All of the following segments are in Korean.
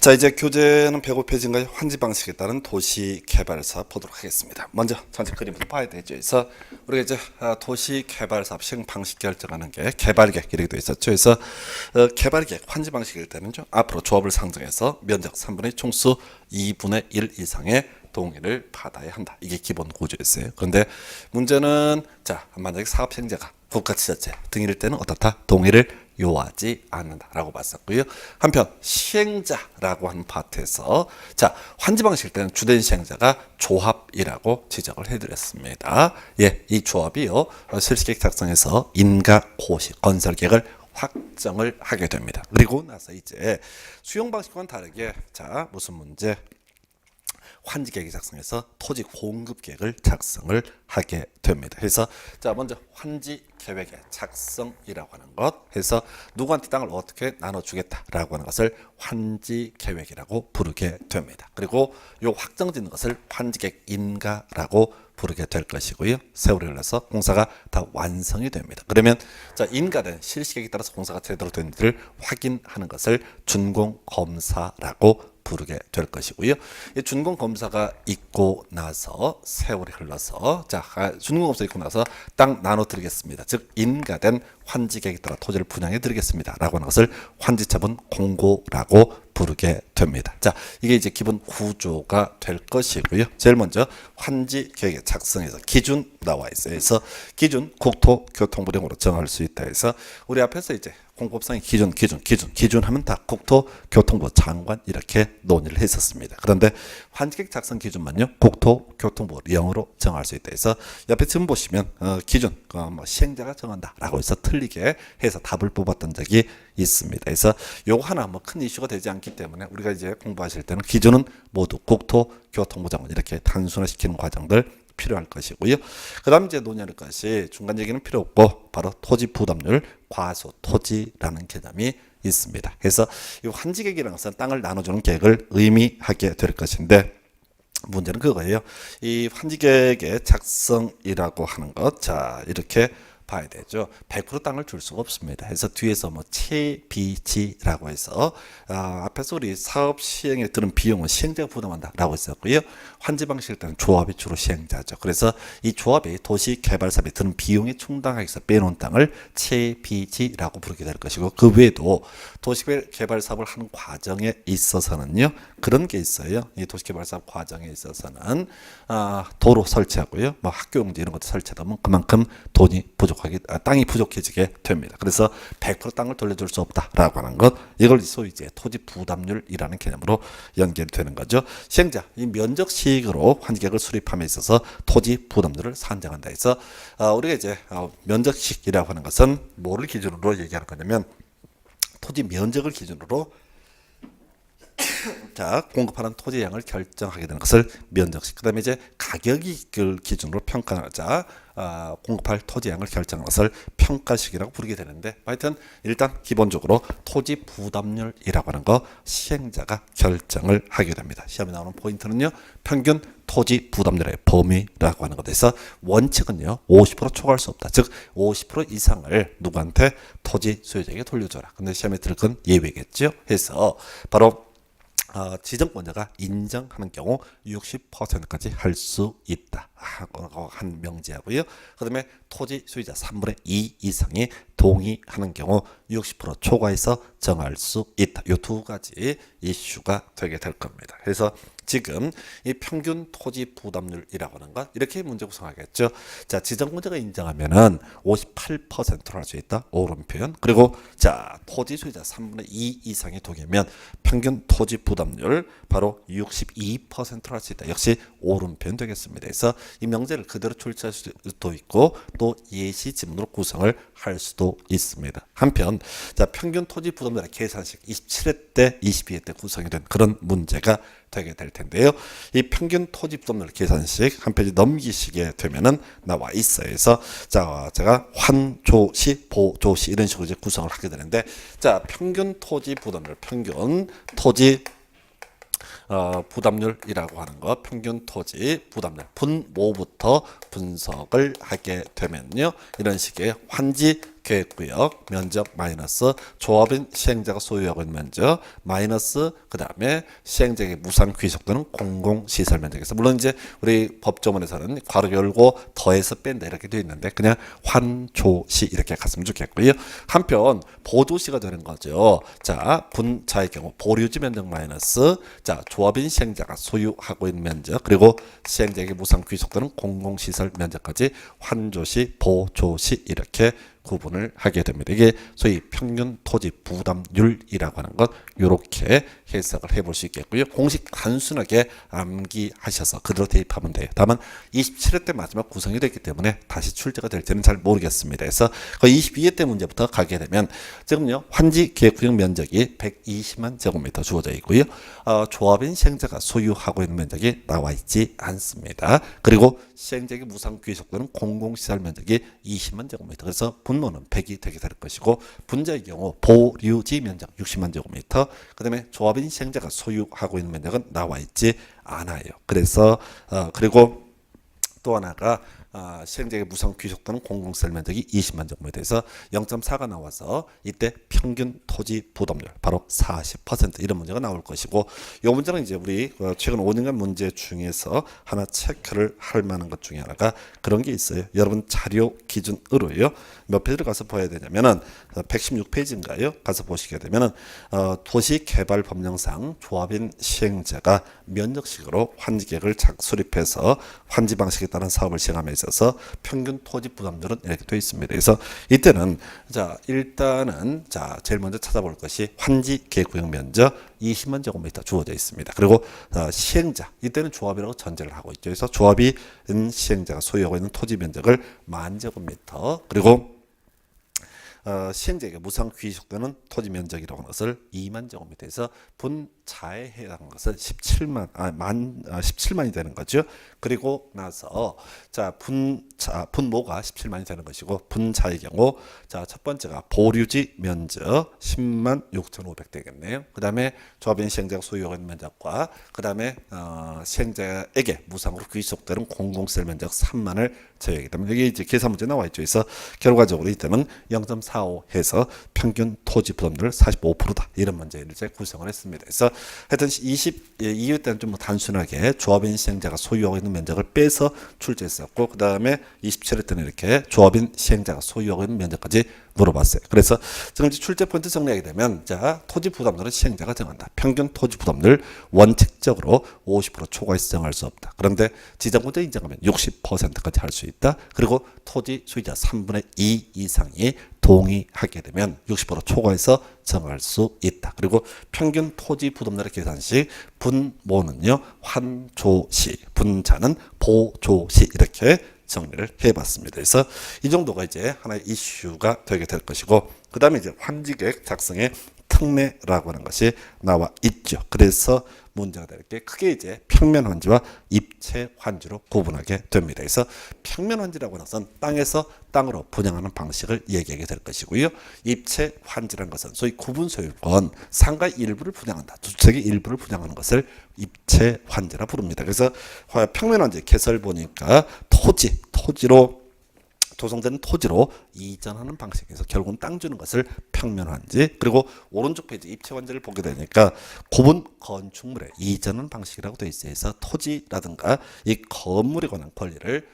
자, 이제 교재는 105페이지인가요? 환지 방식에 따른 도시 개발 사업 보도록 하겠습니다. 먼저 전체 그림부터 봐야 되죠. 그래서 우리가 이제 도시 개발 사업 시행 방식 결정하는 게 개발계획 이렇게 되어 있었죠. 그래서 개발계획 환지 방식일 때는요, 앞으로 조합을 상정해서 면적 3분의 총수 2분의 1 이상의 동의를 받아야 한다. 이게 기본 구조였어요. 그런데 문제는 자, 만약에 사업 시행자가 국가지자체 등일 때는 어떻다? 동의를 요하지 않는다라고 봤었고요. 한편 시행자라고 하는 파트에서 자, 환지 방식일 때는 주된 시행자가 조합이라고 지적을 해드렸습니다. 예, 이 조합이요 실시계획 작성에서 인가 고시 건설 계획을 확정을 하게 됩니다. 그리고 나서 이제 수용 방식과는 다르게 자, 무슨 문제? 환지 계획 작성해서 토지 공급 계획을 작성을 하게 됩니다. 그래서 자, 먼저 환지 계획의 작성이라고 하는 것 해서 누구한테 땅을 어떻게 나눠주겠다라고 하는 것을 환지 계획이라고 부르게 됩니다. 그리고 요 확정짓는 것을 환지 계획 인가라고 부르게 될 것이고요. 세월이 흘러서 공사가 다 완성이 됩니다. 그러면 자, 인가된 실시계획에 따라서 공사가 제대로 되는지를 확인하는 것을 준공 검사라고 부르게 될 것이고요. 이 준공 검사가 있고 나서 세월이 흘러서 자, 준공 검사 있고 나서 땅 나눠 드리겠습니다. 즉 인가된 환지 계획에 따라 토지를 분양해 드리겠습니다라고 하는 것을 환지처분 공고라고 부르게 됩니다. 자, 이게 이제 기본 구조가 될 것이고요. 제일 먼저 환지 계획의 작성에서 기준 나와 있어요. 그래서 기준 국토교통부령으로 정할 수 있다 해서 우리 앞에서 이제 공법상의 기준 하면 다 국토교통부 장관 이렇게 논의를 했었습니다. 그런데 환지계획 작성 기준만요 국토교통부령으로 정할 수 있다 해서 옆에 지금 보시면 기준 뭐 시행자가 정한다라고 해서 틀리게 해서 답을 뽑았던 적이 있습니다. 그래서 요거 하나 뭐 큰 이슈가 되지 않기 때문에 우리가 이제 공부하실 때는 기준은 모두 국토교통부 장관 이렇게 단순화시키는 과정들 필요할 것이고요. 그 다음 이제 논의할 것이 중간 얘기는 필요 없고 바로 토지 부담률 과소 토지라는 개념이 있습니다. 그래서 이 환지 계획이라는 것은 땅을 나눠주는 계획을 의미하게 될 것인데 문제는 그거예요. 이 환지 계획의 작성이라고 하는 것, 자 이렇게 봐야 되죠. 100% 땅을 줄 수가 없습니다. 그래서 뒤에서 뭐 채비지라고 해서 앞에서 우리 사업 시행에 드는 비용은 시행자가 부담한다라고 했었고요. 환지 방식일 때는 조합이 주로 시행자죠. 그래서 이 조합이 도시 개발 사업에 드는 비용에 충당하기 위해서 빼놓은 땅을 채비지라고 부르게 될 것이고 그 외에도 도시 개발 사업을 하는 과정에 있어서는요. 그런 게 있어요. 이 도시 개발 사업 과정에 있어서는 도로 설치하고요. 뭐 학교 용지 이런 것도 설치하다 보면 그만큼 돈이 땅이 부족해지게 됩니다. 그래서 100% 땅을 돌려줄 수 없다라고 하는 것, 이걸 소위 이제 토지 부담률이라는 개념으로 연결되는 거죠. 시행자 이 면적식으로 환지계획을 수립함에 있어서 토지 부담률을 산정한다 해서 우리가 이제 면적식이라고 하는 것은 뭐를 기준으로 얘기하는 거냐면 토지 면적을 기준으로 자, 공급하는 토지 양을 결정하게 되는 것을 면적식. 그다음에 이제 가격을 기준으로 평가하자 공급할 토지 양을 결정하는 것을 평가식이라고 부르게 되는데 하여튼 일단 기본적으로 토지 부담률이라고 하는 거 시행자가 결정을 하게 됩니다. 시험에 나오는 포인트는요. 평균 토지 부담률의 범위라고 하는 것에서 원칙은요. 50% 초과할 수 없다. 즉 50% 이상을 누구한테 토지 소유자에게 돌려줘라. 근데 시험에 들 건 예외겠죠. 해서 바로 지정권자가 인정하는 경우 60%까지 할 수 있다. 한 명제하고요. 그 다음에 토지 소유자 3분의 2 이상이 동의하는 경우 60% 초과해서 정할 수 있다. 이 두 가지 이슈가 되게 될 겁니다. 그래서 지금 이 평균 토지 부담률이라고 하는 것 이렇게 문제 구성하겠죠. 자, 지정권자가 인정하면은 58%로 할 수 있다. 옳은 표현. 그리고 자, 토지 소유자 3분의 2 이상이 동의하면 평균 토지 부담률 바로 62%로 할 수 있다. 역시 옳은 표현 되겠습니다. 그래서 이 명제를 그대로 출제할 수도 있고 또 예시 지문으로 구성을 할 수도 있습니다. 한편 자, 평균 토지 부담률의 계산식 27회 때 22회 때 구성이 된 그런 문제가 되게 될 텐데요. 이 평균 토지 부담률 계산식 한 페이지 넘기시게 되면은 나와 있어요. 그래서 자, 제가 환조시, 보조시 이런 식으로 이제 구성을 하게 되는데 자, 평균 토지 부담률, 평균 토지 부담률이라고 하는 것, 평균 토지 부담률 분모부터 분석을 하게 되면요, 이런 식의 환지 계획구역 면적 마이너스 조합인 시행자가 소유하고 있는 면적 마이너스 그 다음에 시행자에게 무상 귀속되는 공공시설 면적에서 물론 이제 우리 법조문에서는 괄호 열고 더해서 뺀다 이렇게 되어 있는데 그냥 환조시 이렇게 갔으면 좋겠고요. 한편 보조시가 되는 거죠. 자, 분자의 경우 보류지 면적 마이너스 자 조합인 시행자가 소유하고 있는 면적 그리고 시행자에게 무상 귀속되는 공공시설 면적까지 환조시, 보조시 이렇게 구분을 하게 됩니다. 이게 소위 평균 토지 부담률이라고 하는 것 이렇게 해석을 해볼 수 있겠고요. 공식 단순하게 암기하셔서 그대로 대입하면 돼요. 다만 27회 때 마지막 구성이 됐기 때문에 다시 출제가 될지는 잘 모르겠습니다. 그래서 그 22회 때 문제부터 가게 되면 지금요 환지 계획구역 면적이 120만 제곱미터 주어져 있고요. 조합인 시행자가 소유하고 있는 면적이 나와 있지 않습니다. 그리고 시행자에게 무상 귀속되는 공공시설 면적이 20만 제곱미터. 그래서 분모는 100이 되게 될 것이고 분자의 경우 보류지 면적 60만 제곱미터 그 다음에 조합인 시행자가 소유하고 있는 면적은 나와 있지 않아요. 그래서 그리고 또 하나가 시행자에게 무상 귀속되는 공공시설 면적이 20만 제곱미터에서 0.4가 나와서 이때 평균 토지 부담률 바로 40% 이런 문제가 나올 것이고 이 문제는 이제 우리 최근 5년간 문제 중에서 하나 체크를 할 만한 것 중에 하나가 그런 게 있어요. 여러분 자료 기준으로요. 몇 페이지를 가서 봐야 되냐면은 116페이지인가요? 가서 보시게 되면은 도시개발법령상 조합인 시행자가 면적식으로 환지계획을 수립해서 환지 방식에 따른 사업을 시행함에 있어서 평균 토지 부담률은 이렇게 되어 있습니다. 그래서 이때는 자 일단은 자 제일 먼저 찾아볼 것이 환지 계획구역 면적 20만 제곱미터 주어져 있습니다. 그리고 시행자 이때는 조합이라고 전제를 하고 있죠. 그래서 조합인 시행자가 소유하고 있는 토지 면적을 10,000제곱미터 그리고 시행자에게 무상 귀속되는 토지 면적이라고 하는 것을 2만 제곱미터에서 분자에 해당하는 것은 17만이 되는 거죠. 그리고 나서 자 분모가 17만이 되는 것이고 분자의 경우 자 첫 번째가 보류지 면적 10만 6,500 되겠네요. 그 다음에 조합인 시행자가 소유하고 있는 면적과 그 다음에 시행자에게 무상으로 귀속되는 공공시설 면적 3만을 제외하기 때문에 여기 이제 계산 문제 나와 있죠. 그래서 결과적으로 이때는 0.45 해서 평균 토지 부담률 45%다 이런 문제를 이제 구성을 했습니다. 그래서 하여튼 22회 때는 좀 단순하게 조합인 시행자가 소유하고 있는 면적을 빼서 출제했었고 그 다음에 27회 때는 이렇게 조합인 시행자가 소유하고 있는 면적까지 물어봤어요. 그래서 지금 출제 포인트 정리하게 되면 자 토지 부담률은 시행자가 정한다. 평균 토지 부담률 원칙적으로 50% 초과해서 정할 수 없다. 그런데 지정구제 인정하면 60%까지 할 수 있다. 그리고 토지 소유자 3분의 2 이상이 동의하게 되면 60% 초과해서 정할 수 있다. 그리고 평균 토지 부담률의 계산식 분모는요 환조시, 분자는 보조시 이렇게 정리를 해봤습니다. 그래서 이 정도가 이제 하나의 이슈가 되게 될 것이고 그 다음에 이제 환지계획 작성의 특례라고 하는 것이 나와 있죠. 그래서 문제가 될 게 크게 이제 평면 환지와 입체 환지로 구분하게 됩니다. 그래서 평면 환지라고 하는 것은 땅에서 땅으로 분양하는 방식을 얘기하게 될 것이고요. 입체 환지라는 것은 소위 구분 소유권, 상가의 일부를 분양한다. 주택의 일부를 분양하는 것을 입체 환지라 부릅니다. 그래서 평면 환지 개설 보니까 토지로 조성된 토지로 이전하는 방식에서 결국은 땅 주는 것을 평면환지 그리고 오른쪽 페이지 입체환지를 보게 되니까 구분 건축물의 이전하는 방식이라고 되어 있어요. 그래서 토지라든가 이 건물에 관한 권리를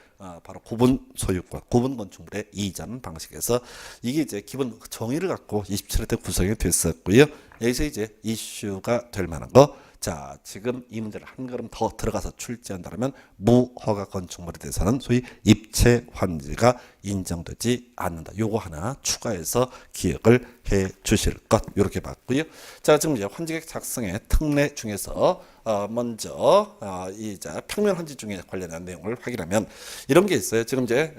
바로 구분 소유권, 구분 건축물의 이전 방식에서 이게 이제 기본 정의를 갖고 27회 때 구성이 됐었고요. 여기서 이제 이슈가 될 만한 거. 자, 지금 이 문제를 한 걸음 더 들어가서 출제한다면 무허가 건축물에 대해서는 소위 입체 환지가 인정되지 않는다. 요거 하나 추가해서 기억을 해 주실 것 이렇게 봤고요. 자, 지금 이제 환지계획 작성의 특례 중에서 먼저 이자 평면 환지 중에 관련한 내용을 확인하면 이런 게 있어요. 지금 이제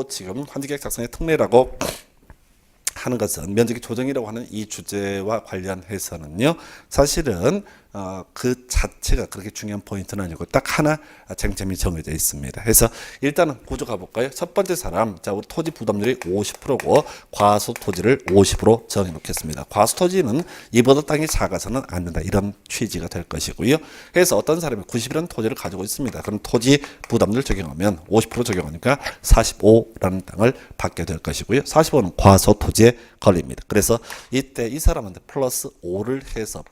지금 환지계획 작성의 특례라고 하는 것은 면적의 조정이라고 하는 이 주제와 관련해서는요. 사실은 그 자체가 그렇게 중요한 포인트는 아니고 딱 하나 쟁점이 정해져 있습니다. 그래서 일단은 구조 가볼까요? 첫 번째 사람, 자 우리 토지 부담률이 50%고 과수 토지를 50으로 정해놓겠습니다. 과수 토지는 이보다 땅이 작아서는 안 된다, 이런 취지가 될 것이고요. 그래서 어떤 사람이 90이라는 토지를 가지고 있습니다. 그럼 토지 부담률 적용하면 50% 적용하니까 45라는 땅을 받게 될 것이고요. 45는 과수 토지에 걸립니다. 그래서 이때 이 사람한테 플러스 5를 해서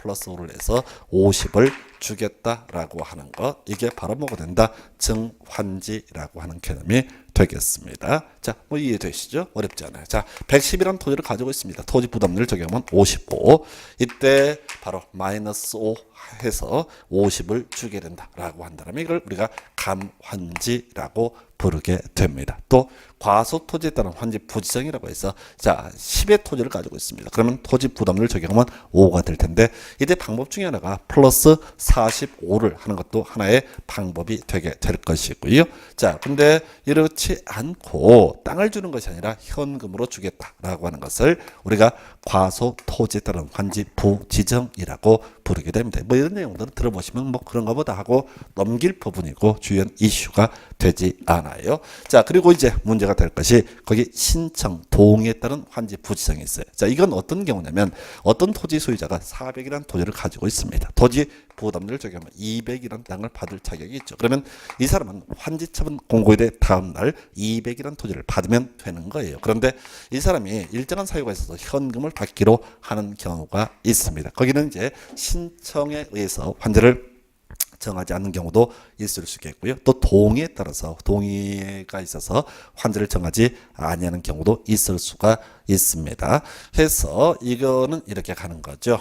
50을 주겠다라고 하는 것, 이게 바로 뭐가 된다? 증환지라고 하는 개념이 되겠습니다. 자, 뭐 이해되시죠? 어렵지 않아요. 자, 110이라는 토지를 가지고 있습니다. 토지 부담률 적용하면 55. 이때 바로 마이너스 5 해서 50을 주게 된다라고 한다면 이걸 우리가 감환지라고 부르게 됩니다. 또 과수 토지에 따른 환지 부지정이라고 해서 자 10의 토지를 가지고 있습니다. 그러면 토지 부담률 적용하면 5가 될 텐데 이때 방법 중에 하나가 플러스 45를 하는 것도 하나의 방법이 되게 될 것이고요. 자, 근데 이렇지 않고 땅을 주는 것이 아니라 현금으로 주겠다라고 하는 것을 우리가 과수 토지에 따른 환지 부지정이라고 부르게 됩니다. 뭐 이런 내용들은 들어보시면 뭐 그런가 보다 하고 넘길 부분이고 주요한 이슈가 되지 않아요. 자, 그리고 이제 문제가 될 것이 거기 신청 동의에 따른 환지 부지정이 있어요. 자, 이건 어떤 경우냐면 어떤 토지 소유자가 400이라는 토지를 가지고 있습니다. 토지 부담률을 적용하면 200이라는 땅을 받을 자격이 있죠. 그러면 이 사람은 환지처분 공고일의 다음 날 200이라는 토지를 받으면 되는 거예요. 그런데 이 사람이 일정한 사유가 있어서 현금을 받기로 하는 경우가 있습니다. 거기는 이제 신청에 의해서 환지를 정하지 않는 경우도 있을 수 있겠고요. 또 동의에 따라서 동의가 있어서 환지를 정하지 아니하는 경우도 있을 수가 있습니다. 해서 이거는 이렇게 가는 거죠.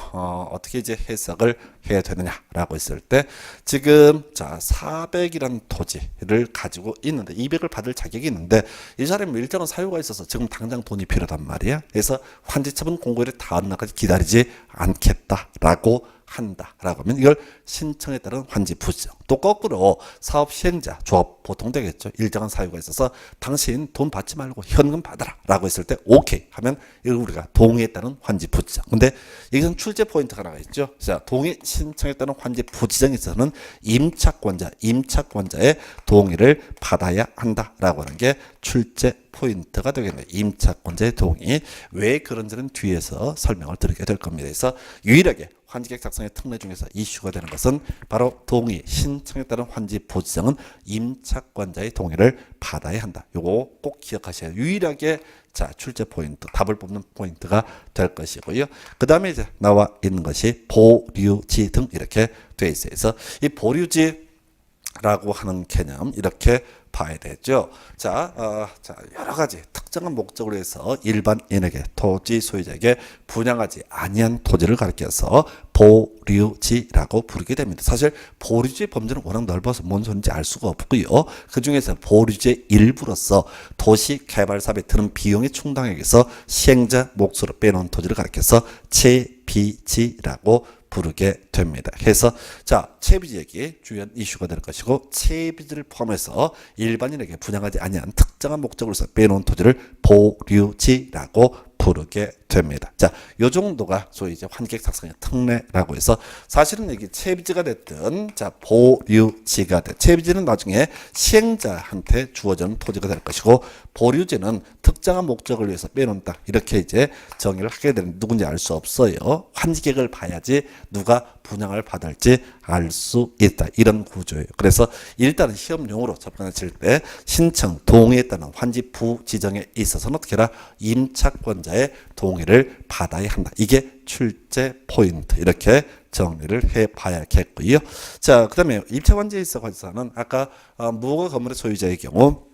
어떻게 이제 해석을 해야 되느냐라고 했을 때 지금 자 400이라는 토지를 가지고 있는데 200을 받을 자격이 있는데 이 사람이 일정한 사유가 있어서 지금 당장 돈이 필요하단 말이야. 그래서 환지처분 공고일의 다음 날까지 기다리지 않겠다라고 한다라고 하면 이걸 신청에 따른 환지 부지정. 또 거꾸로 사업 시행자, 조합 보통 되겠죠. 일정한 사유가 있어서 당신 돈 받지 말고 현금 받아라 라고 했을 때 오케이 하면 이걸 우리가 동의에 따른 환지 부지정. 근데 여기서는 출제 포인트가 하나 있죠. 자, 동의 신청에 따른 환지 부지정에 있어서는 임차권자의 동의를 받아야 한다라고 하는 게 출제 포인트가 되겠네요. 임차권자의 동의. 왜 그런지는 뒤에서 설명을 드리게 될 겁니다. 그래서 유일하게 환지계획 작성의 특례 중에서 이슈가 되는 것은 바로 동의, 신청에 따른 환지 부지정은 임차권자의 동의를 받아야 한다. 요거 꼭 기억하셔야 해요. 유일하게 자 출제 포인트, 답을 뽑는 포인트가 될 것이고요. 그 다음에 이제 나와 있는 것이 보류지 등 이렇게 돼 있어요. 그래서 이 보류지라고 하는 개념 이렇게 봐야 되죠. 자, 여러 가지 특정한 목적으로 해서 일반인에게 토지 소유자에게 분양하지 아니한 토지를 가리켜서 보류지라고 부르게 됩니다. 사실 보류지의 범주는 워낙 넓어서 뭔 소리인지 알 수가 없고요. 그 중에서 보류지의 일부로서 도시 개발 사업에 드는 비용의 충당액에서 시행자 몫으로 빼놓은 토지를 가리켜서 채비지라고 부르게 됩니다. 그래서 자 채비지 얘기 주요한 이슈가 될 것이고 채비지를 포함해서 일반인에게 분양하지 아니한 특정한 목적으로서 빼놓은 토지를 보류지라고 부르게 됩니다. 자, 요 정도가 소위 이제 환계획 작성의 특례라고 해서 사실은 이게 채비지가 됐든 자 보류지가 됐든 채비지는 나중에 시행자한테 주어지는 토지가 될 것이고 보류지는 특정한 목적을 위해서 빼놓는다. 이렇게 이제 정의를 하게 되는 누군지 알 수 없어요. 환지계획을 봐야지 누가 분양을 받을지 알 수 있다. 이런 구조예요. 그래서 일단은 시험용으로 접근하실 때 신청 동의에 따른 환지 부지정에 있어서는 어떻게 해라? 임차권자의 동의를 받아야 한다. 이게 출제 포인트. 이렇게 정리를 해 봐야겠고요. 자, 그 다음에 입체환지에 있어서는 아까 무허가 건물의 소유자의 경우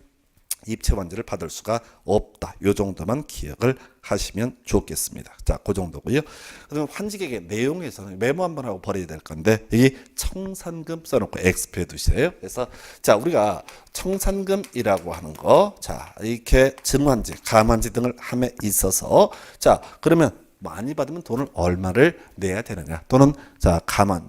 입체환지를 받을 수가 없다. 요 정도만 기억을 하시면 좋겠습니다. 자, 그 정도고요. 그다음 환지계획의 내용에서는 메모 한번 하고 버려야 될 건데 여기 청산금 써놓고 X표에 두세요. 그래서 자 우리가 청산금이라고 하는 거, 자 이렇게 증환지, 감환지 등을 함에 있어서 자 그러면 많이 받으면 돈을 얼마를 내야 되느냐, 또는 자 가만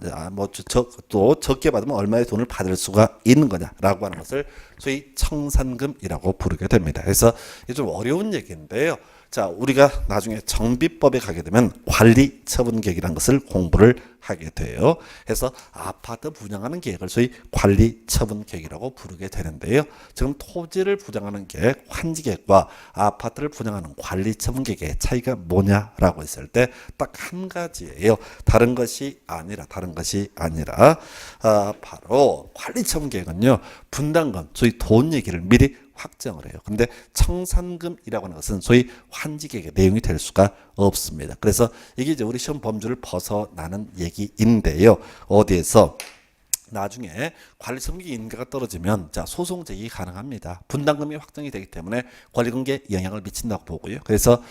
또 적게 받으면 얼마의 돈을 받을 수가 있는 거냐라고 하는 것을 소위 청산금이라고 부르게 됩니다. 그래서 이게 좀 어려운 얘기인데요. 자, 우리가 나중에 정비법에 가게 되면 관리처분계획이라는 것을 공부를 하게 돼요. 그래서 아파트 분양하는 계획을 소위 관리처분계획이라고 부르게 되는데요. 지금 토지를 분양하는 계획, 환지계획과 아파트를 분양하는 관리처분계획의 차이가 뭐냐라고 했을 때 딱 한 가지예요. 다른 것이 아니라 바로 관리처분계획은요, 분담금, 소위 돈 얘기를 미리 확정을 해요. 근데 청산금이라고 하는 것은 소위 환지계획의 내용이 될 수가 없습니다. 그래서 이게 이제 우리 시험 범주를 벗어나는 얘기인데요. 어디에서 나중에 관리처분계획 인가가 떨어지면 자, 소송 제기 가능합니다. 분담금이 확정이 되기 때문에 관리금계에 영향을 미친다고 보고요. 그래서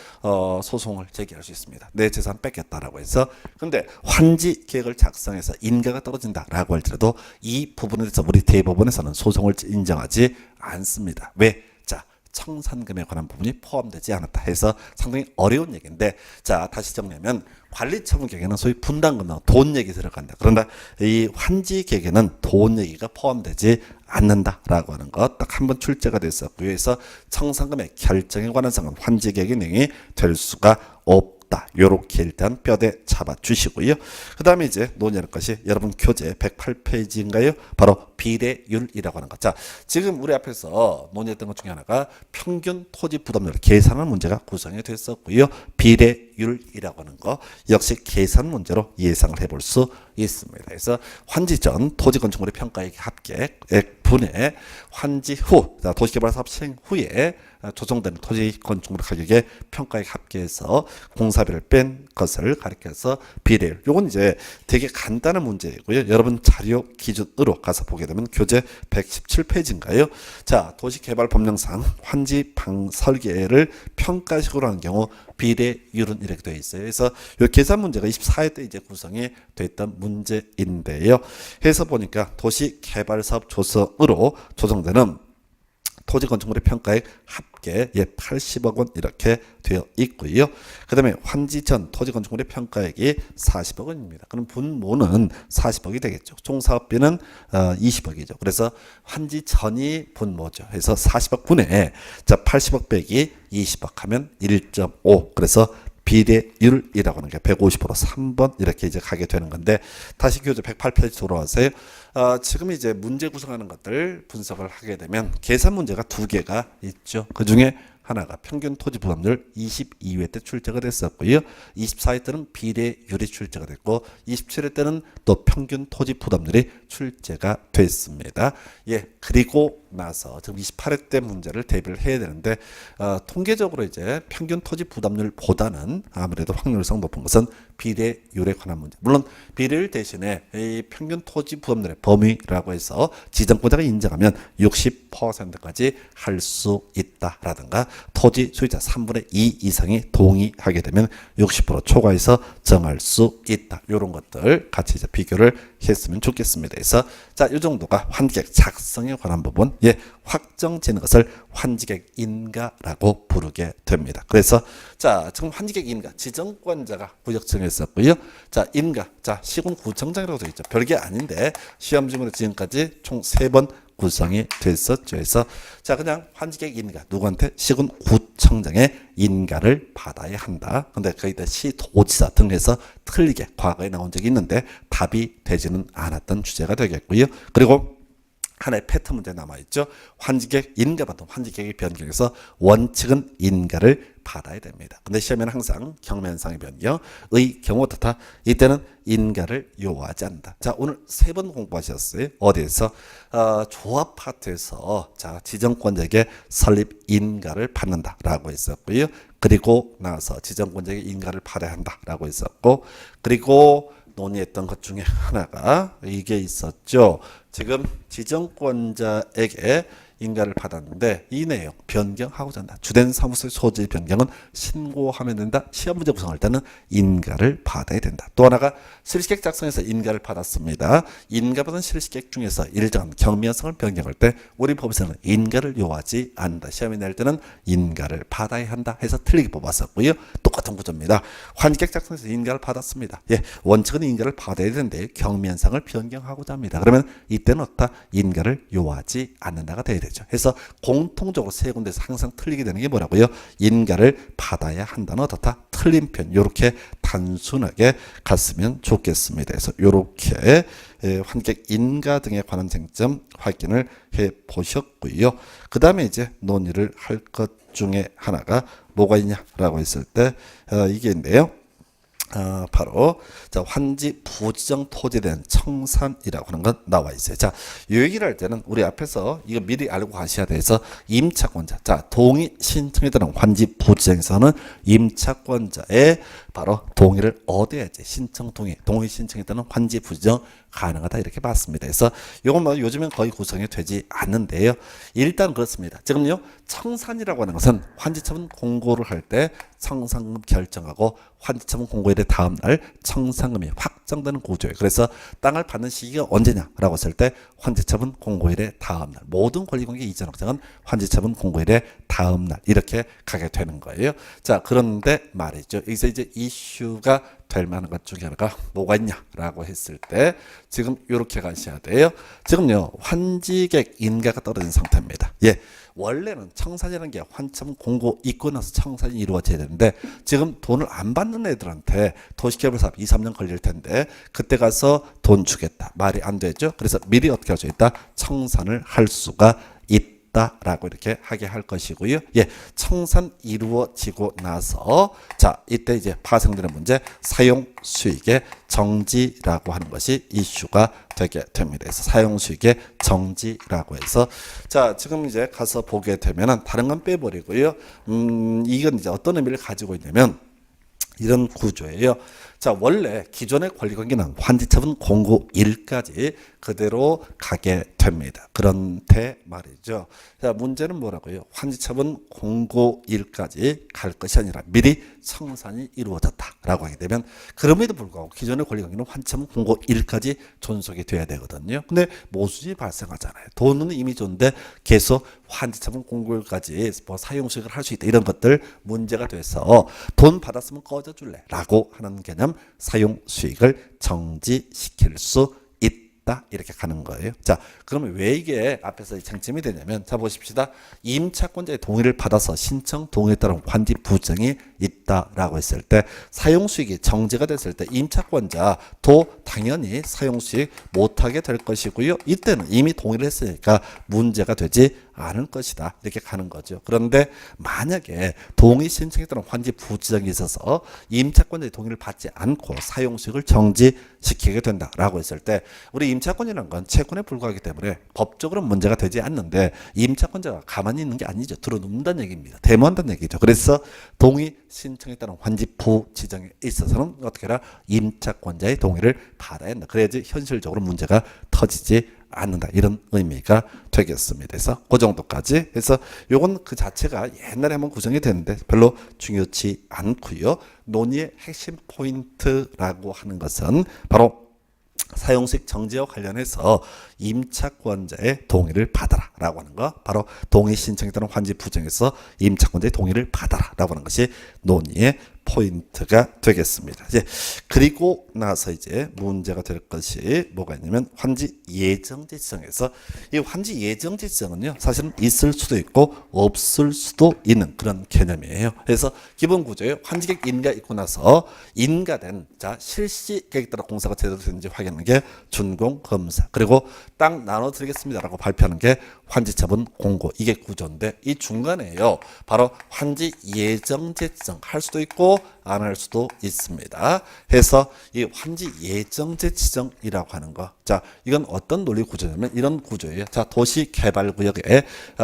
소송을 제기할 수 있습니다. 내 재산 뺏겼다라고 해서. 근데 환지 계획을 작성해서 인가가 떨어진다라고 할지라도 이 부분에 대해서 우리 대법원에서는 소송을 인정하지 않습니다. 왜? 자, 청산금에 관한 부분이 포함되지 않았다 해서 상당히 어려운 얘기인데, 자, 다시 정리하면 관리처분계획에는 소위 분담금, 돈 얘기 들어간다. 그런데 이 환지계획에는 돈 얘기가 포함되지 않는다라고 하는 것 딱 한 번 출제가 됐었고요. 그래서 청산금의 결정에 관한 사항은 환지계획의 내용이 될 수가 없다. 요렇게 일단 뼈대 잡아 주시고요. 그 다음에 이제 논의할 것이 여러분 교재 108페이지인가요? 바로 비례율이라고 하는 것. 자, 지금 우리 앞에서 논의했던 것 중에 하나가 평균 토지 부담률 계산하는 문제가 구성이 됐었고요. 비례율이라고 하는 거 역시 계산 문제로 예상을 해볼 수 있습니다. 그래서 환지 전 토지 건축물의 평가액 합계액 분의 환지 후 도시개발 사업 시행 후에 조정되는 토지 건축물 가격의 평가액 합계해서 공사비를 뺀 것을 가리켜서 비례율. 요건 이제 되게 간단한 문제이고요. 여러분 자료 기준으로 가서 보게 되면 교재 117페이지인가요? 자, 도시개발법령상 환지 방 설계를 평가식으로 하는 경우 비례율은 이렇게 되어 있어요. 그래서 이 계산 문제가 24회 때 이제 구성이 됐던 문제인데요. 해서 보니까 도시개발사업 조성으로 조정되는 토지 건축물의 평가액 합계 80억 원 이렇게 되어 있고요. 그 다음에 환지 전 토지 건축물의 평가액이 40억 원입니다. 그럼 분모는 40억이 되겠죠. 총 사업비는 20억이죠. 그래서 환지 전이 분모죠. 그래서 40억 분에 자 80억 빼기 20억 하면 1.5. 그래서 비례율이라고 하는 게 150% 3번 이렇게 이제 가게 되는 건데, 다시 교재 108페이지 돌아와서요. 지금 이제 문제 구성하는 것들 분석을 하게 되면 계산 문제가 두 개가 있죠. 그 중에 하나가 평균 토지 부담률 22회 때 출제가 됐었고요. 24회 때는 비례율이 출제가 됐고 27회 때는 또 평균 토지 부담률이 출제가 됐습니다. 예, 그리고 나서 지금 28회 때 문제를 대비를 해야 되는데 통계적으로 이제 평균 토지 부담률보다는 아무래도 확률상 높은 것은 비례율에 관한 문제. 물론 비례율 대신에 이 평균 토지 부담률의 범위라고 해서 지정권자가 인정하면 60%까지 할 수 있다라든가 토지 소유자 3분의 2 이상이 동의하게 되면 60% 초과해서 정할 수 있다. 이런 것들 같이 이제 비교를 했으면 좋겠습니다. 그래서 자, 이 정도가 환지계획 작성에 관한 부분, 예, 확정지는 것을 환지계획 인가라고 부르게 됩니다. 그래서 자, 지금 환지계획 인가 지정권자가 구역정했었고요. 자, 인가, 자, 시군구청장이라고 되어 있죠. 별게 아닌데 시험 중으로 지금까지 총 3번 구성이 됐었죠. 그래서 자, 그냥 환지계획 인가 누구한테 시군구청장의 인가를 받아야 한다. 근데 거기다 시도지사 등에서 틀리게 과거에 나온 적이 있는데 답이 되지는 않았던 주제가 되겠고요. 그리고 하나의 패턴 문제 남아있죠. 환지계획 인가 받은 환지계획의 변경에서 원칙은 인가를 받아야 됩니다. 근데 시험에는 항상 경면상의 변경의 경우 어떻다? 이때는 인가를 요하지 않는다. 자, 오늘 3번 공부하셨어요. 어디에서? 조합 파트에서 자, 지정권자에게 설립 인가를 받는다라고 했었고요. 그리고 나서 지정권자에게 인가를 받아야 한다라고 했었고, 그리고 논의했던 것 중에 하나가 이게 있었죠. 지금 지정권자에게 인가를 받았는데 이 내용 변경하고자 한다. 주된 사무소의 소재 변경은 신고하면 된다. 시험 문제 구성할 때는 인가를 받아야 된다. 또 하나가 실시계획 작성에서 인가를 받았습니다. 인가받은 실시계획 중에서 일정한 경미성을 변경할 때 우리 법에서는 인가를 요하지 않는다. 시험에 낼 때는 인가를 받아야 한다 해서 틀리게 뽑았었고요. 똑같은 구조입니다. 환지계획 작성에서 인가를 받았습니다. 예, 원칙은 인가를 받아야 되는데 경미현상을 변경하고자 합니다. 그러면 이때는 어떻다? 인가를 요하지 않는다가 돼야 되죠. 되죠. 그래서 공통적으로 세 군데에서 항상 틀리게 되는 게 뭐라고요? 인가를 받아야 한다는 어떻다? 틀린 편. 이렇게 단순하게 갔으면 좋겠습니다. 그래서 이렇게 환객 인가 등에 관한 쟁점 확인을 해 보셨고요. 그 다음에 이제 논의를 할 것 중에 하나가 뭐가 있냐라고 했을 때 이게 있는데요. 바로 자 환지 부지정 토지에 대한 청산이라고 하는 건 나와 있어요. 자, 이 얘기를 할 때는 우리 앞에서 이거 미리 알고 가셔야 돼서 임차권자, 자 동의 신청에 따른 환지 부지정에서는 임차권자의 바로 동의를 얻어야지 신청 동의 신청에 따른 환지 부지정 가능하다 이렇게 봤습니다. 그래서 이건 뭐 요즘엔 거의 구성이 되지 않는데요. 일단 그렇습니다. 지금요 청산이라고 하는 것은 환지처분 공고를 할 때 청산금 결정하고 환지처분 공고일의 다음 날 청산금이 확정되는 구조예요. 그래서 땅을 받는 시기가 언제냐라고 했을 때 환지처분 공고일의 다음 날 모든 권리관계 이전 확정은 환지처분 공고일의 다음 날 이렇게 가게 되는 거예요. 자, 그런데 말이죠. 여기서 이제 이슈가 될 만한 것 중에 하나가 뭐가 있냐라고 했을 때 지금 이렇게 가셔야 돼요. 지금요 환지객 인가가 떨어진 상태입니다. 예, 원래는 청산이라는 게 환처분 공고 있고 나서 청산이 이루어져야 되는데 지금 돈을 안 받는 애들한테 도시개발 사업 2, 3년 걸릴 텐데 그때 가서 돈 주겠다 말이 안 되죠. 그래서 미리 어떻게 할 수 있다? 청산을 할 수가 라고 이렇게 하게 할 것이고요. 예, 청산 이루어지고 나서 자 이때 이제 파생되는 문제 사용 수익의 정지라고 하는 것이 이슈가 되게 됩니다. 그래서 사용 수익의 정지라고 해서 자 지금 이제 가서 보게 되면은 다른 건 빼버리고요. 이건 이제 어떤 의미를 가지고 있냐면 이런 구조예요. 자, 원래 기존의 권리관계는 환지처분 공고일까지 그대로 가게 됩니다. 그런데 말이죠. 자, 문제는 뭐라고요? 환지처분 공고일까지 갈 것이 아니라 미리 청산이 이루어졌다라고 하게 되면 그럼에도 불구하고 기존의 권리관계는 환지처분 공고일까지 존속이 돼야 되거든요. 근데 모순이 발생하잖아요. 돈은 이미 줬는데 계속 환지처분 공고일까지 뭐 사용수익을 할 수 있다 이런 것들 문제가 돼서 돈 받았으면 꺼져줄래 라고 하는 개념 사용 수익을 정지시킬 수 있다 이렇게 가는 거예요. 자, 그러면 왜 이게 앞에서 쟁점이 되냐면 자 보십시다. 임차권자의 동의를 받아서 신청 동의에 따른 환지 부정이 있다라고 했을 때 사용 수익이 정지가 됐을 때 임차권자도 당연히 사용 수익 못하게 될 것이고요. 이때는 이미 동의를 했으니까 문제가 되지 않을 것이다 이렇게 가는 거죠. 그런데 만약에 동의 신청에 따른 환지 부지정이 있어서 임차권자의 동의를 받지 않고 사용 수익을 정지시키게 된다라고 했을 때 우리 임차권이라는 건 채권에 불과하기 때문에 법적으로 문제가 되지 않는데 임차권자가 가만히 있는 게 아니죠. 들어눕는다는 얘기입니다. 대모한다는 얘기죠. 그래서 동의 신청에 따른 환지 부지정에 있어서는 어떻게 해라? 임차권자의 동의를 받아야 한다. 그래야지 현실적으로 문제가 터지지 않는다 이런 의미가 되겠습니다. 그래서 그 정도까지 해서 요건 그 자체가 옛날에 한번 구성이 됐는데 별로 중요치 않고요. 논의의 핵심 포인트라고 하는 것은 바로 사용수익 정지와 관련해서 임차권자의 동의를 받아라 라고 하는 거 바로 동의 신청에 따른 환지 부정에서 임차권자의 동의를 받아라 라고 하는 것이 논의의 포인트가 되겠습니다. 이제 그리고 나서 이제 문제가 될 것이 뭐가 있냐면 환지 예정지 지정에서 이 환지 예정지 지정은요 사실은 있을 수도 있고 없을 수도 있는 그런 개념이에요. 그래서 기본 구조에 환지객 인가 있고 나서 인가된 자 실시 계획 따라 공사가 제대로 되는지 확인하는 게 준공 검사 그리고 땅 나눠드리겠습니다라고 발표하는 게 환지처분 공고 이게 구조인데 이 중간에요 바로 환지 예정지 지정 할 수도 있고 안 할 수도 있습니다. 해서 이 환지 예정지 지정이라고 하는 거. 자, 이건 어떤 논리 구조냐면 이런 구조예요. 자, 도시개발구역에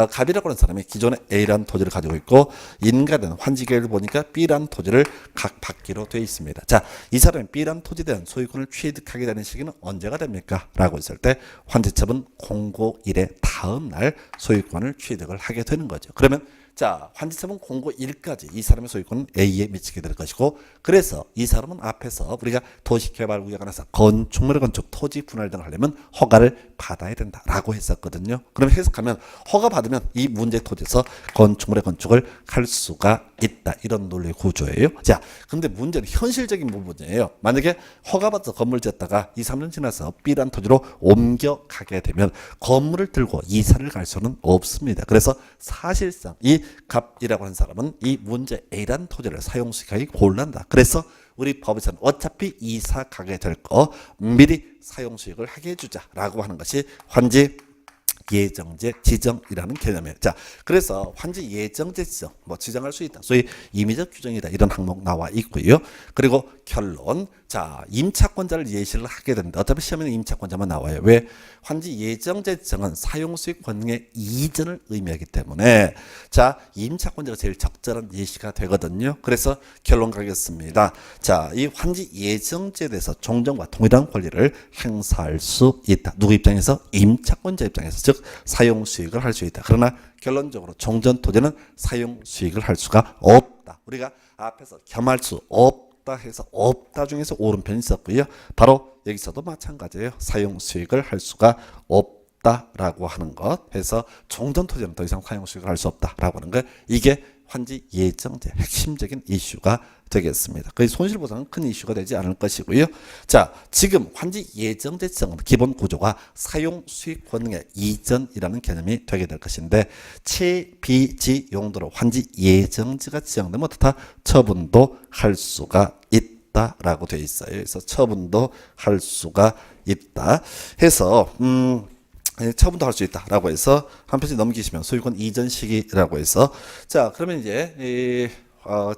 갑이라고 하는 사람이 기존에 A라는 토지를 가지고 있고 인가된 환지계획을 보니까 B라는 토지를 각 받기로 되어 있습니다. 자, 이 사람이 B라는 토지에 대한 소유권을 취득하게 되는 시기는 언제가 됩니까? 라고 했을 때 환지처분 공고일의 다음 날 소유권을 취득을 하게 되는 거죠. 그러면 자, 환지처분 공고일까지 이 사람의 소유권은 A에 미치게 될 것이고 그래서 이 사람은 앞에서 우리가 도시개발구역 안에서 건축물의 건축, 토지 분할 등을 하려면 허가를 받아야 된다라고 했었거든요. 그럼 해석하면 허가 받으면 이 문제 토지에서 건축물의 건축을 할 수가 있다. 이런 논리 구조예요. 자, 근데 문제는 현실적인 부분이에요. 만약에 허가받아서 건물 짓다가 2, 3년 지나서 B란 토지로 옮겨가게 되면 건물을 들고 이사를 갈 수는 없습니다. 그래서 사실상 이 갑이라고 하는 사람은 이 문제 A라는 토지를 사용 수익하기 곤란하다. 그래서 우리 법에서는 어차피 이사 가게 될 거 미리 사용 수익을 하게 해주자라고 하는 것이 환지 예정제 지정이라는 개념이에요. 자, 그래서 환지 예정제 지정, 뭐 지정할 수 있다. 소위 임의적 규정이다. 이런 항목 나와 있고요. 그리고 결론, 자, 임차권자를 예시를 하게 된다. 어차피 시험에는 임차권자만 나와요. 왜? 환지 예정제 지정은 사용수익 권능의 이전을 의미하기 때문에 자, 임차권자가 제일 적절한 예시가 되거든요. 그래서 결론 가겠습니다. 자, 이 환지 예정제에 대해서 종전과 동일한 권리를 행사할 수 있다. 누구 입장에서? 임차권자 입장에서, 즉 사용 수익을 할 수 있다. 그러나 결론적으로 종전 토지는 사용 수익을 할 수가 없다. 우리가 앞에서 겸할 수 없다 해서 없다 중에서 오른편이 있었고요. 바로 여기서도 마찬가지예요. 사용 수익을 할 수가 없다라고 하는 것. 해서 종전 토지는 더 이상 사용 수익을 할 수 없다라고 하는 것. 이게 환지 예정제 핵심적인 이슈가 되겠습니다. 거의 손실보상은 큰 이슈가 되지 않을 것이고요. 자, 지금 환지 예정제 지정은 기본 구조가 사용 수익 권능의 이전이라는 개념이 되게 될 것인데 채비지 용도로 환지 예정지가 지정되면 어떻다? 처분도 할 수가 있다라고 되어 있어요. 그래서 처분도 할 수가 있다. 해서 처분도 할 수 있다라고 해서 한 페이지 넘기시면 소유권 이전 시기라고 해서 자, 그러면 이제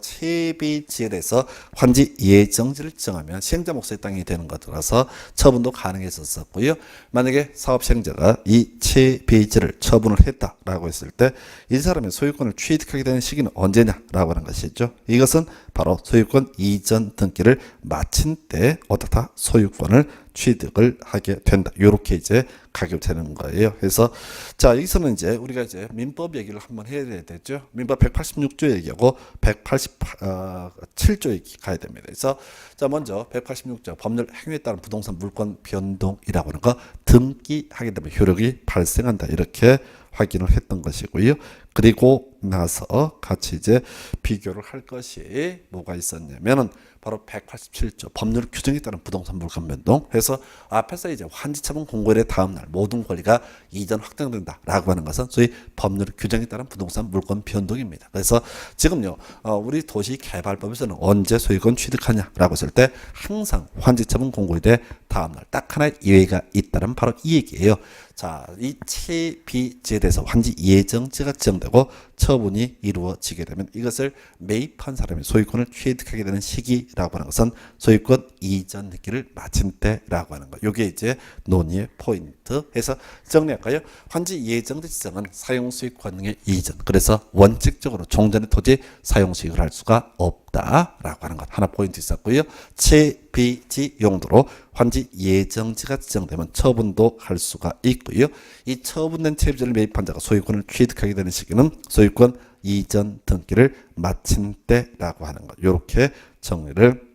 채비지에 대해서 환지 예정지를 지정하면 시행자 목소의 땅이 되는 것이라서 처분도 가능했었고요. 만약에 사업 시행자가 이 채비지를 처분을 했다라고 했을 때 이 사람의 소유권을 취득하게 되는 시기는 언제냐라고 하는 것이죠. 이것은 바로 소유권 이전 등기를 마친 때 어떻다? 소유권을 취득을 하게 된다. 이렇게 이제 가게 되는 거예요. 그래서 자, 여기서는 이제 우리가 이제 민법 얘기를 한번 해야 되죠. 민법 186조 얘기하고 187조 얘기 가야 됩니다. 그래서 자, 먼저 186조 법률 행위에 따른 부동산 물권 변동이라고 하는 거 등기하게 되면 효력이 발생한다. 이렇게 확인을 했던 것이고요. 그리고 나서 같이 이제 비교를 할 것이 뭐가 있었냐면은 바로 187조 법률 규정에 따른 부동산 물권 변동 해서 앞에서 이제 환지처분 공고일의 다음 날 모든 권리가 이전 확정된다라고 하는 것은 소위 법률 규정에 따른 부동산 물권 변동입니다. 그래서 지금요 우리 도시개발법에서는 언제 소유권 취득하냐라고 했을 때 항상 환지처분 공고일의 다음 날 딱 하나의 예외가 있다는 바로 이 얘기예요. 자, 이 채비지에 대해서 환지 예정지가 지정되고 처분이 이루어지게 되면 이것을 매입한 사람이 소유권을 취득하게 되는 시기라고 하는 것은 소유권 이전 등기를 마친 때라고 하는 거. 이게 이제 논의의 포인트. 해서 정리할까요? 환지 예정지 지정은 사용수익 권능의 이전. 그래서 원칙적으로 종전의 토지 사용수익을 할 수가 없다라고 하는 것. 하나 포인트 있었고요. 채비지 용도로 환지 예정지가 지정되면 처분도 할 수가 있고요. 이 처분된 채비지를 매입한 자가 소유권을 취득하게 되는 시기는 소유권 이전 등기를 마친 때라고 하는 것. 이렇게 정리를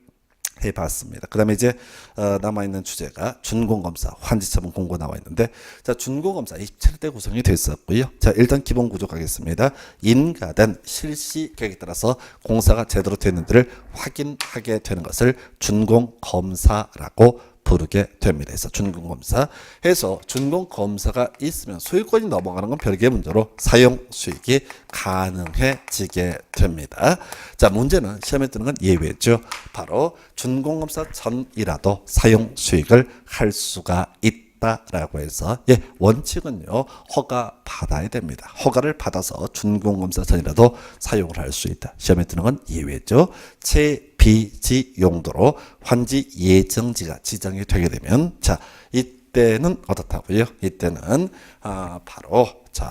해봤습니다. 그 다음에 이제 남아있는 주제가 준공검사 환지처분 공고 나와 있는데 자, 준공검사 27대 구성이 됐었고요. 자, 일단 기본 구조 가겠습니다. 인가된 실시 계획에 따라서 공사가 제대로 됐는지를 확인하게 되는 것을 준공검사라고 부르게 됩니다. 그래서 준공검사 해서 준공검사가 있으면 소유권이 넘어가는 건 별개의 문제로 사용 수익이 가능해지게 됩니다. 자, 문제는 시험에 뜨는 건 예외죠. 바로 준공검사 전이라도 사용 수익을 할 수가 있다라고 해서 원칙은요 허가 받아야 됩니다. 허가를 받아서 준공검사 전이라도 사용을 할 수 있다. 시험에 뜨는 건 예외죠. 채비지 용도로 환지 예정지가 지정이 되게 되면 자, 이때는 어떻다고요? 이때는 바로 자,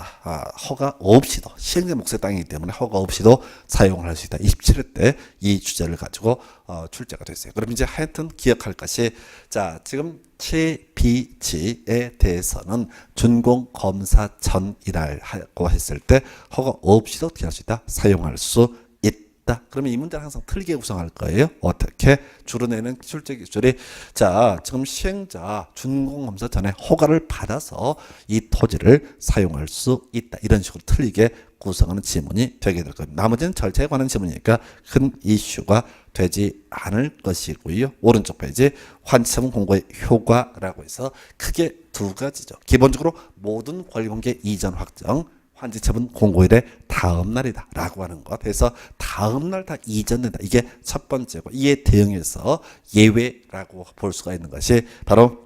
허가 없이도 시행자 목소의 땅이기 때문에 허가 없이도 사용을 할 수 있다. 27회 때 이 주제를 가지고 출제가 됐어요. 그럼 이제 하여튼 기억할 것이 자, 지금 채비지에 대해서는 준공검사 전이라고 했을 때 허가 없이도 어떻게 할 수 있다? 사용할 수 있다. 그러면 이 문제를 항상 틀리게 구성할 거예요. 어떻게? 주로 내는 기술적 기술이 자 지금 시행자 준공검사 전에 허가를 받아서 이 토지를 사용할 수 있다. 이런 식으로 틀리게 구성하는 지문이 되게 될 겁니다. 나머지는 절차에 관한 지문이니까 큰 이슈가 되지 않을 것이고요. 오른쪽 페이지 환지처분 공고의 효과라고 해서 크게 두 가지죠. 기본적으로 모든 권리관계 이전 확정 환지처분 공고일의 다음 날이다 라고 하는 것. 해서 다음 날 다 이전된다. 이게 첫 번째고 이에 대응해서 예외라고 볼 수가 있는 것이 바로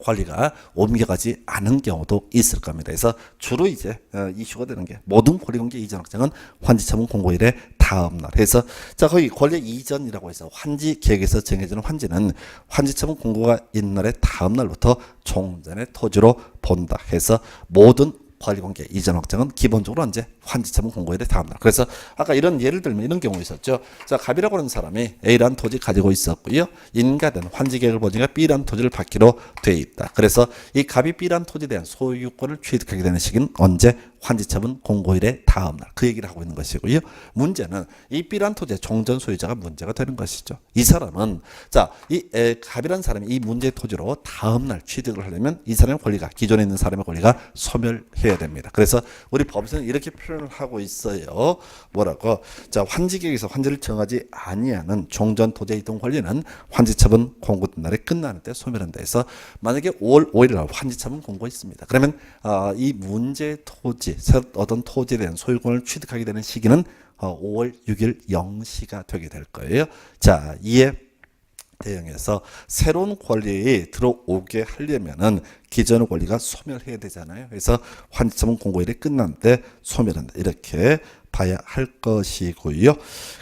권리가 옮겨가지 않은 경우도 있을 겁니다. 그래서 주로 이제 이슈가 되는 게 모든 권리관계 이전 확정은 환지처분 공고일의 다음 날 해서 자 거기 권리 이전이라고 해서 환지 계획에서 정해지는 환지는 환지처분 공고가 있는 날의 다음 날부터 종전의 토지로 본다 해서 모든 권리관계 이전 확정은 기본적으로 언제 환지처분 공고일의 다음 날. 그래서 아까 이런 예를 들면 이런 경우 있었죠. 자 갑이라고 하는 사람이 A라는 토지 가지고 있었고요. 인가된 환지 계획을 보니까 B라는 토지를 받기로 돼 있다. 그래서 이 갑이 B라는 토지에 대한 소유권을 취득하게 되는 시기는 언제 환지처분 공고일의 다음 날. 그 얘기를 하고 있는 것이고요. 문제는 이 B라는 토지의 종전 소유자가 문제가 되는 것이죠. 이 사람은 자 이 갑이라는 사람이 이 문제의 토지로 다음 날 취득을 하려면 이 사람의 권리가 기존에 있는 사람의 권리가 소멸해야 됩니다. 그래서 우리 법에서는 이렇게 표현을 하고 있어요. 뭐라고? 자, 환지계획에서 환지를 정하지 아니하는 종전 토지의 이동 권리는 환지처분 공고된 날에 끝나는 때 소멸한다 해서 만약에 5월 5일 날 환지처분 공고 있습니다. 그러면 이 문제 토지, 새로 얻은 토지에 대한 소유권을 취득하게 되는 시기는 5월 6일 0시가 되게 될 거예요. 자, 이에 대응해서 새로운 권리에 들어오게 하려면은 기존의 권리가 소멸해야 되잖아요. 그래서 환지처분 공고일이 끝난 때 소멸한다. 이렇게 봐야 할 것이고요.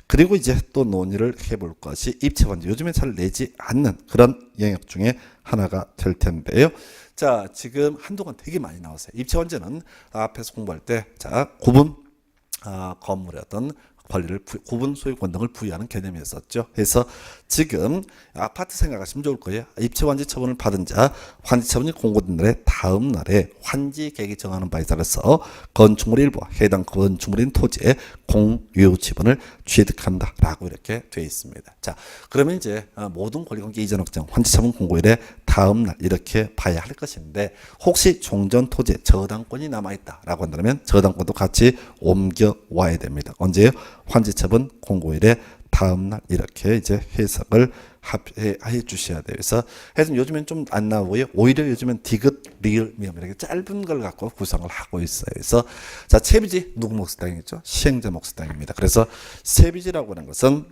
그리고 이제 또 논의를 해볼 것이 입체환지. 요즘에 잘 내지 않는 그런 영역 중에 하나가 될 텐데요. 자, 지금 한동안 되게 많이 나왔어요. 입체환지는 앞에서 공부할 때 자, 구분 건물의 어떤 권리를 구분 소유권 등을 부여하는 개념이었었죠. 그래서 지금 아파트 생각하시면 좋을 거예요. 입체환지 처분을 받은 자 환지처분이 공고된 날의 다음 날에 환지 계획이 정하는 바에 따라서 건축물 일부와 해당 건축물인 토지의 공유 지분을 취득한다라고 이렇게 되어 있습니다. 자, 그러면 이제 모든 권리관계 이전 확정 환지처분 공고일의 다음 날 이렇게 봐야 할 것인데 혹시 종전 토지에 저당권이 남아있다라고 한다면 저당권도 같이 옮겨와야 됩니다. 언제요? 환지처분 공고일의 다음 날 이렇게 이제 해석을 해 주셔야 돼요. 그래서 요즘엔 좀 안 나오고요. 오히려 요즘엔 디귿, 리을, 미음 이렇게 짧은 걸 갖고 구성을 하고 있어요. 그래서 자 채비지 누구 몫의 땅이죠? 시행자 몫의 땅입니다. 그래서 채비지라고 하는 것은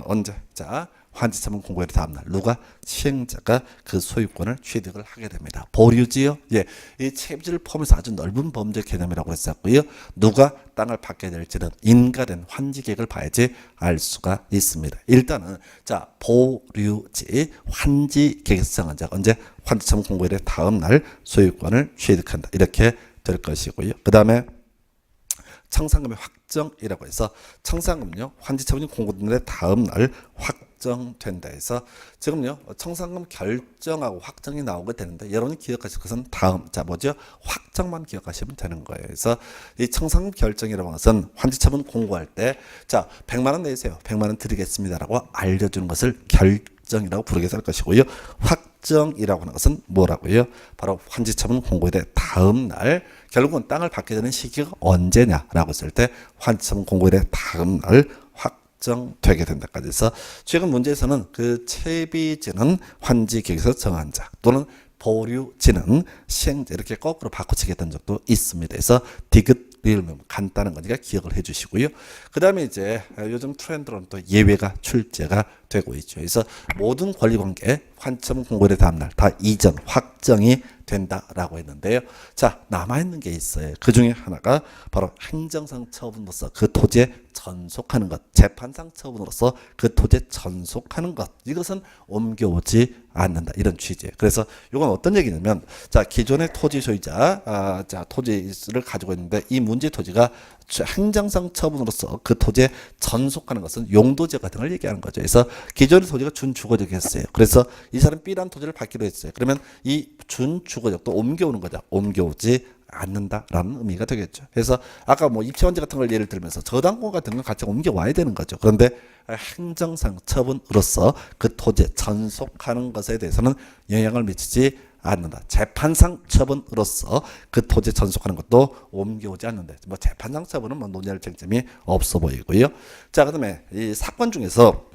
언제? 자 환지처분 공고일의 다음 날 누가 시행자가 그 소유권을 취득을 하게 됩니다. 보류지요. 예, 이 채비지를 포함해서 아주 넓은 범죄 개념이라고 했었고요. 누가 땅을 받게 될지는 인가된 환지 계획을 봐야지 알 수가 있습니다. 일단은 자 보류지 환지 계획에서 정한 자가 언제 환지처분 공고일의 다음 날 소유권을 취득한다. 이렇게 될 것이고요. 그 다음에 청산금의 확정이라고 해서 청산금요 환지처분이 공고된 날의 다음 날 확정된다 해서 지금요 청산금 결정하고 확정이 나오게 되는데 여러분이 기억하실 것은 다음 자 뭐죠 확정만 기억하시면 되는 거예요. 그래서 이 청산금 결정이라고 하는 것은 환지처분 공고할 때 자 100만 원 내세요 100만 원 드리겠습니다라고 알려주는 것을 결정이라고 부르게 될 것이고요. 확정이라고 하는 것은 뭐라고요? 바로 환지처분 공고일의 다음 날 결국은 땅을 받게 되는 시기가 언제냐라고 했을 때 환지처분 공고일의 다음 날 확정되게 된다까지 해서 최근 문제에서는 그 채비지는 환지 계획에서 정한 자 또는 보류지는 시행자 이렇게 거꾸로 바꿔치게 된 적도 있습니다. 그래서 디귿 리을면 간단한 거니까 기억을 해주시고요. 그 다음에 이제 요즘 트렌드로는 또 예외가 출제가 되고 있죠. 그래서 모든 권리관계 환지처분 공고일의 다음날 다 이전 확정이 된다라고 했는데요. 자 남아있는 게 있어요. 그 중에 하나가 바로 행정상 처분으로서 그 토지에 전속하는 것, 재판상 처분으로서 그 토지에 전속하는 것 이것은 옮겨오지 않는다 이런 취지예요. 그래서 이건 어떤 얘기냐면 자 기존의 토지 소유자 자 토지를 가지고 있는데 이 문제 토지가 행정상 처분으로서 그 토지에 전속하는 것은 용도지역 같은 걸 얘기하는 거죠. 그래서 기존의 토지가 준주거지였어요. 그래서 이 사람 B라는 토지를 받기로 했어요. 그러면 이 준주거지역도 옮겨오는 거죠. 옮겨오지 않는다라는 의미가 되겠죠. 그래서 아까 뭐 입시원지 같은 걸 예를 들면서 저당권 같은 건 같이 옮겨와야 되는 거죠. 그런데 행정상 처분으로서 그 토지에 전속하는 것에 대해서는 영향을 미치지 않는다. 재판상 처분으로서 그 토지에 전속하는 것도 옮겨오지 않는다. 뭐 재판상 처분은 뭐 논의할 쟁점이 없어 보이고요. 자, 그다음에 이 사건 중에서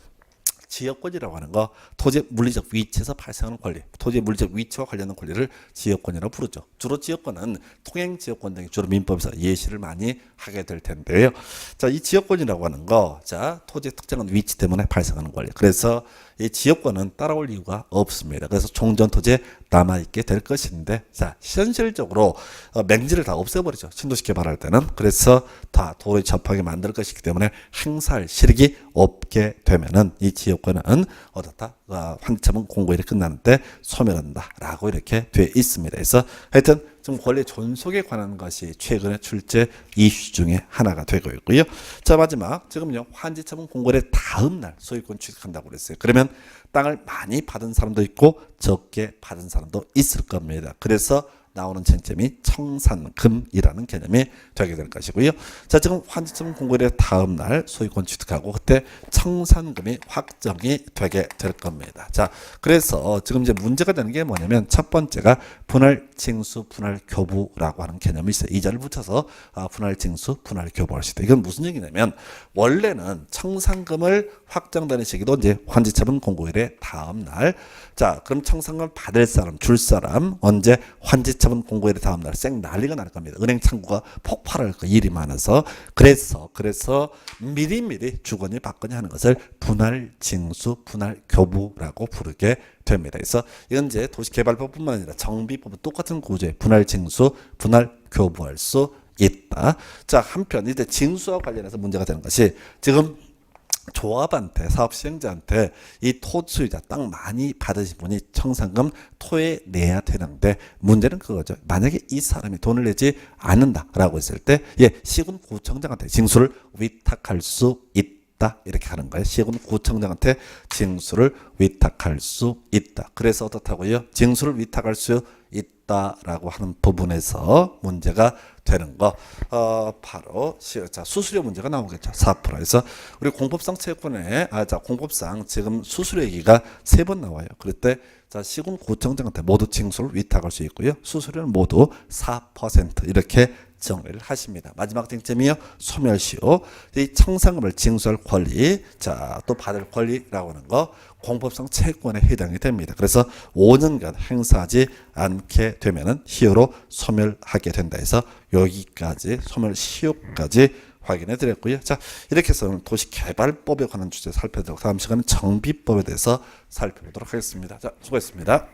지역권이라고 하는 거, 토지의 물리적 위치에서 발생하는 권리, 토지의 물리적 위치와 관련된 권리를 지역권이라고 부르죠. 주로 지역권은 통행지역권 등이 주로 민법에서 예시를 많이 하게 될 텐데요. 자, 이 지역권이라고 하는 거, 자, 토지의 특정한 위치 때문에 발생하는 권리. 그래서 이 지역권은 따라올 이유가 없습니다. 그래서 종전 토지에 남아있게 될 것인데, 자, 현실적으로 맹지를 다 없애버리죠. 신도시 개발할 때는. 그래서 다 도로에 접하게 만들 것이기 때문에 행사할 실익이 없게 되면은 이 지역권은 어떻다? 환지처분 공고일이 끝나는 때 소멸한다라고 이렇게 돼 있습니다. 그래서 하여튼 좀 권리 존속에 관한 것이 최근에 출제 이슈 중에 하나가 되고 있고요. 자, 마지막 지금요 환지처분 공고일의 다음 날 소유권 취득한다고 그랬어요. 그러면 땅을 많이 받은 사람도 있고 적게 받은 사람도 있을 겁니다. 그래서 나오는 쟁점이 청산금이라는 개념이 되게 될 것이고요. 자, 지금 환지처분 공고일의 다음 날 소유권 취득하고 그때 청산금이 확정이 되게 될 겁니다. 자, 그래서 지금 이제 문제가 되는 게 뭐냐면 첫 번째가 분할 징수, 분할 교부라고 하는 개념이 있어요. 이자를 붙여서 분할 징수, 분할 교부할 수 있다. 이건 무슨 얘기냐면 원래는 청산금을 확정되는 시기도 이제 환지처분 공고일의 다음 날. 자, 그럼 청산금 받을 사람, 줄 사람 언제 환지처분 공고일의 다음 날 쌩 난리가 날 겁니다. 은행 창구가 폭발할 거 일이 많아서 그래서 미리미리 주거니 받거니 하는 것을 분할 징수, 분할 교부라고 부르게 됩니다. 그래서 이건 이제 도시개발법뿐만 아니라 정비법은 똑같은 구조에 분할 징수, 분할 교부할 수 있다. 자, 한편 이제 징수와 관련해서 문제가 되는 것이 지금 조합한테 사업 시행자한테 이 토수유자 땅 많이 받으신 분이 청산금 토에 내야 되는데 문제는 그거죠. 만약에 이 사람이 돈을 내지 않는다라고 했을 때 시군구청장한테 징수를 위탁할 수 있다. 이렇게 하는 거예요. 시군구청장한테 징수를 위탁할 수 있다. 그래서 어떻다고요? 징수를 위탁할 수 있다라고 하는 부분에서 문제가 되는 거 바로 수수료 문제가 나오겠죠. 4%에서 우리 공법상 채권에 공법상 지금 수수료 얘기가 3번 나와요. 그럴 때 시군구청장한테 모두 징수를 위탁할 수 있고요. 수수료는 모두 4% 이렇게 정리를 하십니다. 마지막 쟁점이요. 소멸시효. 이 청산금을 징수할 권리, 또 받을 권리라고 하는 거 공법상 채권에 해당이 됩니다. 그래서 5년간 행사하지 않게 되면은 시효로 소멸하게 된다 해서 여기까지 소멸시효까지 확인해 드렸고요. 자, 이렇게 해서 도시개발법에 관한 주제 살펴보도록 다음 시간은 정비법에 대해서 살펴보도록 하겠습니다. 자, 수고했습니다.